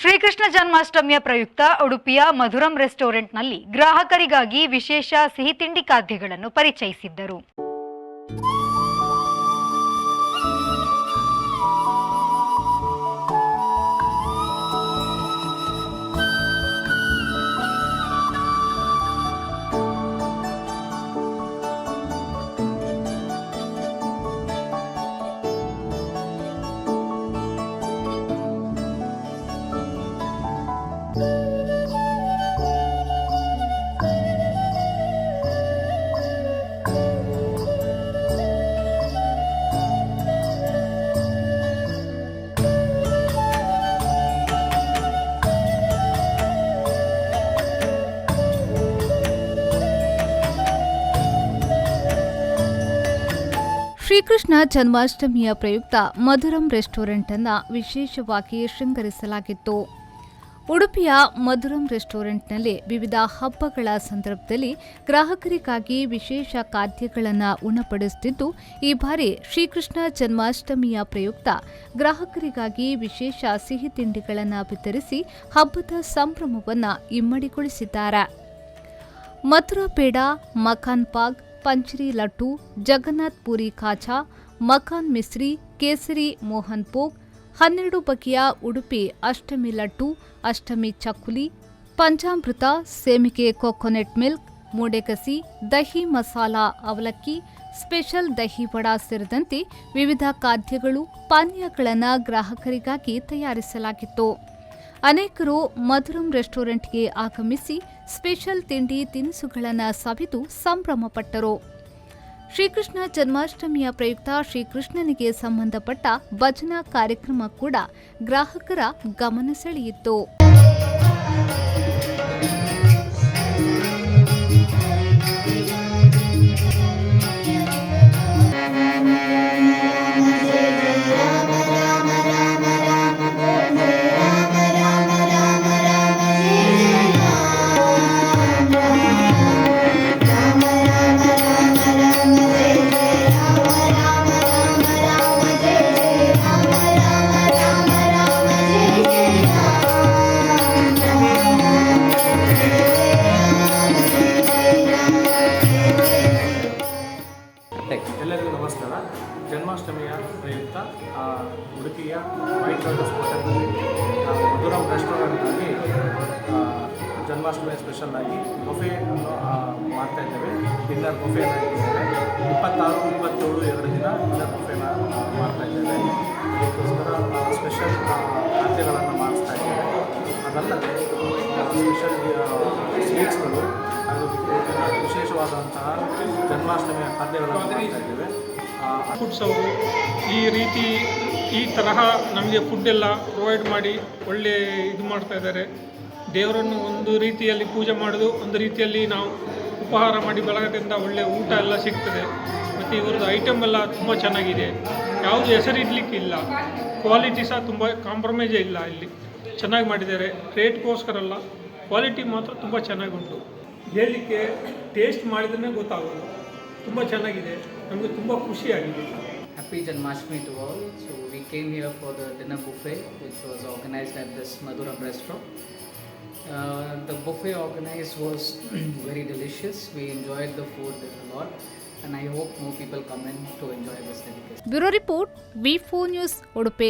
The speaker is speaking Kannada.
ಶ್ರೀಕೃಷ್ಣ ಜನ್ಮಾಷ್ಟಮಿಯ ಪ್ರಯುಕ್ತ ಉಡುಪಿಯ ಮಧುರಂ ರೆಸ್ಟೋರೆಂಟ್ನಲ್ಲಿ ಗ್ರಾಹಕರಿಗಾಗಿ ವಿಶೇಷ ಸಿಹಿ ತಿಂಡಿ ಖಾದ್ಯಗಳನ್ನು ಪರಿಚಯಿಸಿದ್ದರು. ಶ್ರೀಕೃಷ್ಣ ಜನ್ಮಾಷ್ಟಮಿಯ ಪ್ರಯುಕ್ತ ಮಧುರಂ ರೆಸ್ಟೋರೆಂಟ್ ಅನ್ನು ವಿಶೇಷವಾಗಿ ಶೃಂಗರಿಸಲಾಗಿತ್ತು. ಉಡುಪಿಯ ಮಧುರಂ ರೆಸ್ಟೋರೆಂಟ್ನಲ್ಲಿ ವಿವಿಧ ಹಬ್ಬಗಳ ಸಂದರ್ಭದಲ್ಲಿ ಗ್ರಾಹಕರಿಗಾಗಿ ವಿಶೇಷ ಖಾದ್ಯಗಳನ್ನು ಉಣಪಡಿಸುತ್ತಿದ್ದು, ಈ ಬಾರಿ ಶ್ರೀಕೃಷ್ಣ ಜನ್ಮಾಷ್ಟಮಿಯ ಪ್ರಯುಕ್ತ ಗ್ರಾಹಕರಿಗಾಗಿ ವಿಶೇಷ ಸಿಹಿ ತಿಂಡಿಗಳನ್ನು ವಿತರಿಸಿ ಹಬ್ಬದ ಸಂಭ್ರಮವನ್ನು ಇಮ್ಮಡಿಗೊಳಿಸಿದ್ದಾರೆ. ಮಥುರಾ ಪೇಡ, ಮಖಾನ್ ಪಾಕ್, ಪಂಚರಿ ಲಡ್ಡು, ಜಗನ್ನಾಥ್ ಪುರಿ ಖಾಜಾ, ಮಖಾನ್ ಮಿಸ್ರಿ, ಕೇಸರಿ ಮೋಹನ್ ಪೋಗ್, 12 ಬಗೆಯ ಉಡುಪಿ ಅಷ್ಟಮಿ ಲಡ್ಡು, ಅಷ್ಟಮಿ ಚಕ್ಕುಲಿ, ಪಂಚಾಮೃತ, ಸೇಮಿಗೆ ಕೊಕೊನೆಟ್ ಮಿಲ್ಕ್, ಮೂಡೆಗಸಿ, ದಹಿ ಮಸಾಲಾ ಅವಲಕ್ಕಿ, ಸ್ಪೆಷಲ್ ದಹಿ ವಡಾ ಸೇರಿದಂತೆ ವಿವಿಧ ಖಾದ್ಯಗಳು, ಪಾನೀಯಗಳನ್ನು ಗ್ರಾಹಕರಿಗಾಗಿ ತಯಾರಿಸಲಾಗಿತ್ತು. ಅನೇಕರು ಮಧುರಂ ರೆಸ್ಟೋರೆಂಟ್ಗೆ ಆಗಮಿಸಿ ಸ್ಪೆಷಲ್ ತಿಂಡಿ ತಿನಿಸುಗಳನ್ನು ಸವಿದು ಸಂಭ್ರಮಪಟ್ಟರು. ಶ್ರೀಕೃಷ್ಣ ಜನ್ಮಾಷ್ಟಮಿಯ ಪ್ರಯುಕ್ತ ಶ್ರೀಕೃಷ್ಣನಿಗೆ ಸಂಬಂಧಪಟ್ಟ ಭಜನಾ ಕಾರ್ಯಕ್ರಮ ಕೂಡ ಗ್ರಾಹಕರ ಗಮನ ಸೆಳೆಯಿತು. ಎಲ್ಲರಿಗೂ ನಮಸ್ಕಾರ. ಜನ್ಮಾಷ್ಟಮಿಯ ಪ್ರಯುಕ್ತ ಉಡುಪಿಯ ವೈಟ್ ಲೋಟಸ್ ಹೋಟೆಲ್ನಲ್ಲಿ ನಾವು ಮಧುರಂ ರೆಸ್ಟೋರೆಂಟ್ನಲ್ಲಿ ಜನ್ಮಾಷ್ಟಮಿಯ ಸ್ಪೆಷಲ್ಲಾಗಿ ಬೊಫೆ ಮಾಡ್ತಾಯಿದ್ದೇವೆ. ಡಿನ್ನರ್ ಬೊಫೆನ ಇಟ್ಟಿದ್ದೇವೆ. 26, 27 2 ದಿನ ಡಿನ್ನರ್ ಬೊಫೆನ ಮಾಡ್ತಾಯಿದ್ದೇವೆ. ಅದಕ್ಕೋಸ್ಕರ ಸ್ಪೆಷಲ್ ಖಾದ್ಯಗಳನ್ನು ಮಾಡಿಸ್ತಾ ಇದ್ದೇವೆ. ಅದಲ್ಲದೆ ಸ್ಪೆಷಲ್ ಸ್ವೀಟ್ಸ್ಗಳು ಹಾಗೂ ವಿಶೇಷವಾದಂತಹ ಜನ್ಮಾಷ್ಟಮಿಯ ಖಾದ್ಯಗಳನ್ನು ಮಾಡ್ತಾ ಇದ್ದೇವೆ. ಫುಡ್ಸ್ ಅವರು ಈ ತರಹ ನಮಗೆ ಫುಡ್ಡೆಲ್ಲ ಪ್ರೊವೈಡ್ ಮಾಡಿ ಒಳ್ಳೆ ಇದು ಮಾಡ್ತಾ ಇದ್ದಾರೆ. ದೇವರನ್ನು ಒಂದು ರೀತಿಯಲ್ಲಿ ಪೂಜೆ ಮಾಡೋದು, ಒಂದು ರೀತಿಯಲ್ಲಿ ನಾವು ಉಪಹಾರ ಮಾಡಿ ಬೆಳಗದಿಂದ ಒಳ್ಳೆ ಊಟ ಎಲ್ಲ ಸಿಗ್ತದೆ. ಮತ್ತು ಇವರದ್ದು ಐಟಮ್ ಎಲ್ಲ ತುಂಬ ಚೆನ್ನಾಗಿದೆ. ಯಾವುದು ಹೆಸರಿಡಲಿಕ್ಕಿಲ್ಲ. ಕ್ವಾಲಿಟಿ ಸಹ ತುಂಬ ಕಾಂಪ್ರಮೈಸೇ ಇಲ್ಲ. ಇಲ್ಲಿ ಚೆನ್ನಾಗಿ ಮಾಡಿದ್ದಾರೆ. ರೇಟ್ಗೋಸ್ಕರ ಅಲ್ಲ, ಕ್ವಾಲಿಟಿ ಮಾತ್ರ ತುಂಬ ಚೆನ್ನಾಗುಂಟು. ಹೇಳಲಿಕ್ಕೆ ಟೇಸ್ಟ್ ಮಾಡಿದ್ರೆ ಗೊತ್ತಾಗೋದು. ತುಂಬ ಚೆನ್ನಾಗಿದೆ. ನಮಗೆ ತುಂಬ ಖುಷಿಯಾಗಿದೆ. Happy Janmashtami to all. So we came here for the dinner buffet which was organized at this Madhuram restaurant. The buffet organized was very delicious. We enjoyed the food a lot and I hope more people come in to enjoy this delicacy. Bureau report, V4 news, Udupi.